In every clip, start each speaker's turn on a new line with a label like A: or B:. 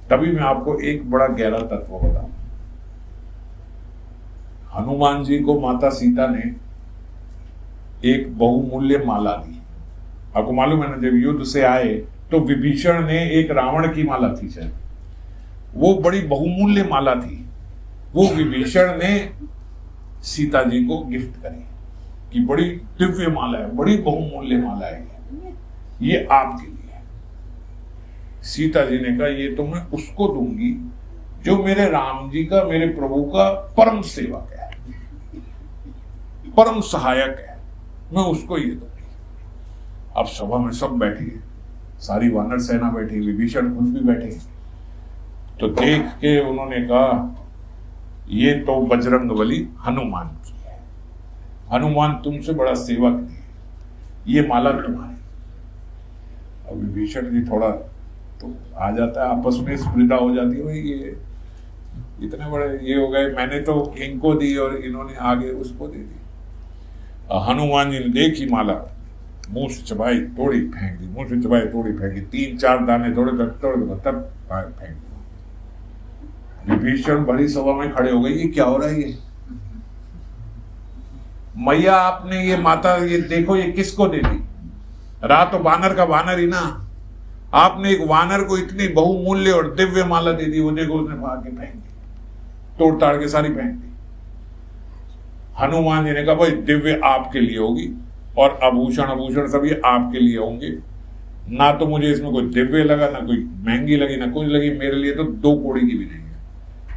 A: तभी मैं आपको एक बड़ा गहरा तत्व बताऊं। हनुमान जी को माता सीता ने एक बहुमूल्य माला दी। आपको मालूम है ना, जब युद्ध से आए तो विभीषण ने एक रावण की माला थी शायद, वो बड़ी बहुमूल्य माला थी, वो विभीषण ने सीता जी को गिफ्ट करी कि बड़ी दिव्य माला है, बड़ी बहुमूल्य माला है, ये आपके लिए है। सीता जी ने कहा ये तो मैं उसको दूंगी जो मेरे राम जी का, मेरे प्रभु का परम सेवक है, परम सहायक है, मैं उसको ये दूंगी। अब सभा में सब बैठे हैं, सारी वानर सेना बैठी, विभीषण खुद भी बैठे। तो देख के उन्होंने कहा ये तो बजरंगबली हनुमान की है, हनुमान तुमसे बड़ा सेवक है, ये माला तुम्हारी। अब विभीषण जी थोड़ा तो आ जाता है, आपस में स्पर्धा हो जाती है, भाई ये इतने बड़े ये हो गए, मैंने तो इनको दी और इन्होंने आगे उसको दे दी। हनुमान जी ने देखी माला, मुंह से चबाई, तोड़ी, फेंक दी, मुंह से चबाई, तोड़ी, फेंक दी, 3-4 दाने तोड़ तब फेंक दी। विभीषण बड़ी सभा में खड़े हो गए, ये क्या हो रहा है, ये मैया आपने ये माता, ये देखो ये किसको दे दी? रहा तो वानर का वानर ही ना, आपने एक वानर को इतनी बहुमूल्य और दिव्य माला दे दी, वो देखो उसने भाग के फेंक दी, तोड़ ताड़ के सारी फेंक दी। हनुमान जी ने कहा भाई दिव्य आपके लिए होगी और आभूषण सब ये आपके लिए होंगे, ना तो मुझे इसमें कोई दिव्य लगा, ना कोई महंगी लगी, ना कुछ लगी, मेरे लिए तो 2 कौड़ी की भी नहीं है,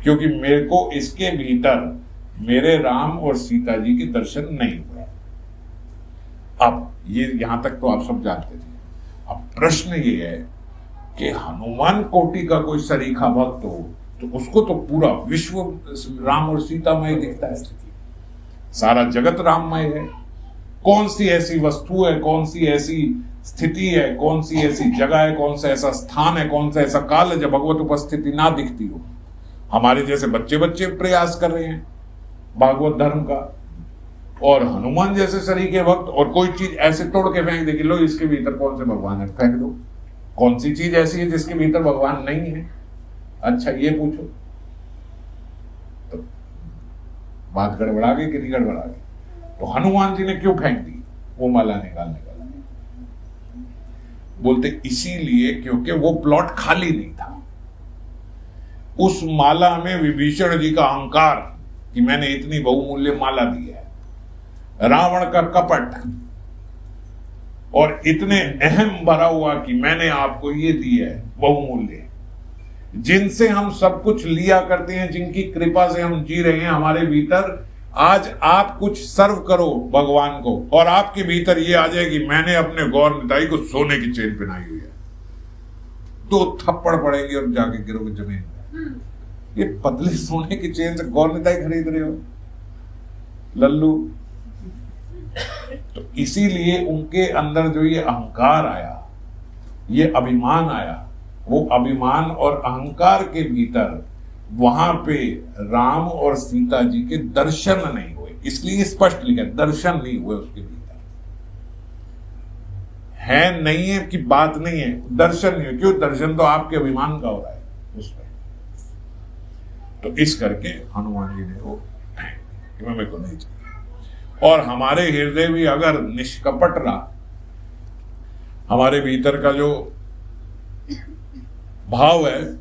A: क्योंकि मेरे को इसके भीतर मेरे राम और सीता जी के दर्शन नहीं हुए। अब ये यहां तक तो आप सब जानते थे। अब प्रश्न ये है कि हनुमान कोटि का कोई सरीखा भक्त हो तो उसको तो पूरा विश्व राम और सीतामय दिखता है, सारा जगत राममय है। कौन सी ऐसी वस्तु है, कौन सी ऐसी स्थिति है, कौन सी ऐसी जगह है, कौन सा ऐसा स्थान है, कौन सा ऐसा काल है जब भगवत उपस्थिति ना दिखती हो। हमारे जैसे बच्चे प्रयास कर रहे हैं भागवत धर्म का, और हनुमान जैसे सरीखे भक्त और कोई चीज ऐसे तोड़ के फेंक दे कि लो इसके भीतर कौन से भगवान है, फेंक दो। कौन सी चीज ऐसी है जिसके भीतर भगवान नहीं है? अच्छा ये पूछो, तो बात गड़बड़ा गई कि नहीं गड़बड़ा गई? तो हनुमान जी ने क्यों फेंक दी वो माला निकालने का? बोलते इसीलिए क्योंकि वो प्लॉट खाली नहीं था। उस माला में विभीषण जी का अहंकार कि मैंने इतनी बहुमूल्य माला दी है, रावण का कपट और इतने अहम भरा हुआ कि मैंने आपको ये दी है बहुमूल्य, जिनसे हम सब कुछ लिया करते हैं, जिनकी कृपा से हम जी रहे हैं, हमारे भीतर आज आप कुछ सर्व करो भगवान को और आपके भीतर ये आ जाए कि मैंने अपने गौर निताई को सोने की चेन पहनाई हुई है, 2 थप्पड़ पड़ेंगे और जाके गिरोगे जमीन में। ये पतली सोने की चेन से गौर निताई खरीद रहे हो लल्लू। तो इसीलिए उनके अंदर जो ये अहंकार आया, ये अभिमान आया, वो अभिमान और अहंकार के भीतर वहां पे राम और सीता जी के दर्शन नहीं हुए। इसलिए स्पष्ट लिखा दर्शन नहीं हुए उसके भीतर, है नहीं है कि बात नहीं है, दर्शन नहीं हुए। क्यों? दर्शन तो आपके अभिमान का हो रहा है उसमें। तो इस करके हनुमान जी ने वो मेरे को नहीं चाहिए। और हमारे हृदय भी अगर निष्कपट रहा, हमारे भीतर का जो भाव है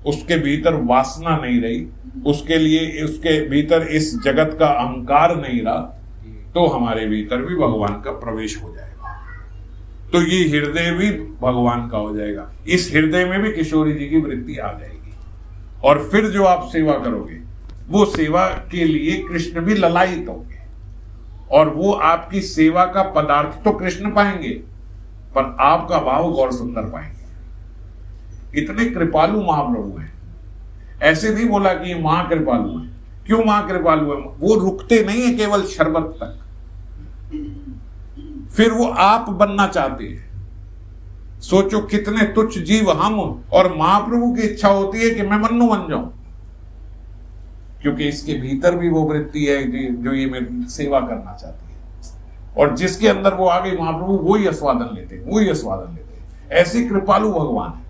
A: उसके भीतर वासना नहीं रही, उसके लिए उसके भीतर इस जगत का अहंकार नहीं रहा, तो हमारे भीतर भी भगवान का प्रवेश हो जाएगा। तो ये हृदय भी भगवान का हो जाएगा। इस हृदय में भी किशोरी जी की वृत्ति आ जाएगी और फिर जो आप सेवा करोगे वो सेवा के लिए कृष्ण भी ललायित होंगे और वो आपकी सेवा का पदार्थ तो कृष्ण पाएंगे पर आपका भाव गौर सुंदर पाएंगे। इतने कृपालु महाप्रभु हैं। ऐसे नहीं बोला कि ये महाकृपालु है। क्यों महाकृपालु है? वो रुकते नहीं है केवल शरबत तक, फिर वो आप बनना चाहते हैं। सोचो कितने तुच्छ जीव हम, और महाप्रभु की इच्छा होती है कि मैं मन्नू बन जाऊं, क्योंकि इसके भीतर भी वो वृत्ति है जो ये मेरी सेवा करना चाहती है, और जिसके अंदर वो आ गई महाप्रभु वही आस्वादन लेते हैं, वही आस्वादन लेते हैं। ऐसे कृपालु भगवान है।